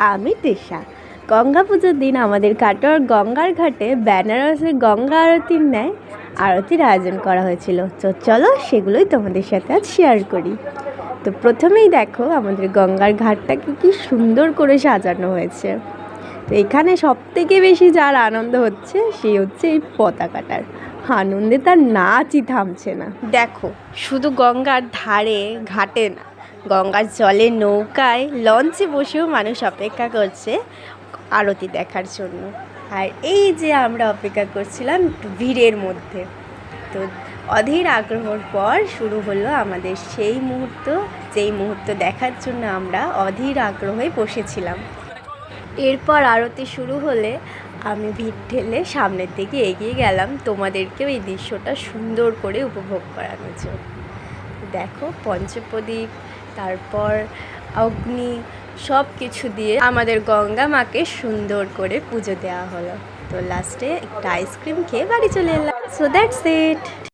আমি তৃষা। গঙ্গা পুজোর দিন আমাদের কাটোয়ার গঙ্গার ঘাটে বেনারসের গঙ্গা আরতির ন্যায় আরতির আয়োজন করা হয়েছিল। তো চলো সেগুলোই তোমাদের সাথে আজ শেয়ার করি। তো প্রথমেই দেখো আমাদের গঙ্গার ঘাটটাকে কি সুন্দর করে সাজানো হয়েছে। তো এখানে সবথেকে বেশি যার আনন্দ হচ্ছে সেই হচ্ছে এই পতাকাটার আনন্দে, তার নাচই থামছে না। দেখো শুধু গঙ্গার ধারে ঘাটে না, গঙ্গার জলে নৌকায় লঞ্চে বসেও মানুষ অপেক্ষা করছে আরতি দেখার জন্য। আর এই যে আমরা অপেক্ষা করছিলাম একটু ভিড়ের মধ্যে, তো অধীর আগ্রহর পর শুরু হলো আমাদের সেই মুহূর্ত, যেই মুহূর্ত দেখার জন্য আমরা অধীর আগ্রহে বসেছিলাম। এরপর আরতি শুরু হলে আমি ভিড় ঠেলে সামনের দিকে এগিয়ে গেলাম তোমাদেরকেও এই দৃশ্যটা সুন্দর করে উপভোগ করানোর জন্য। দেখো পঞ্চপ্রদীপ, তারপর অগ্নি, সব কিছু দিয়ে আমাদের গঙ্গা মাকে সুন্দর করে পুজো দেওয়া হলো। তো লাস্টে একটা আইসক্রিম খেয়ে বাড়ি চলে এলাম। So that's it.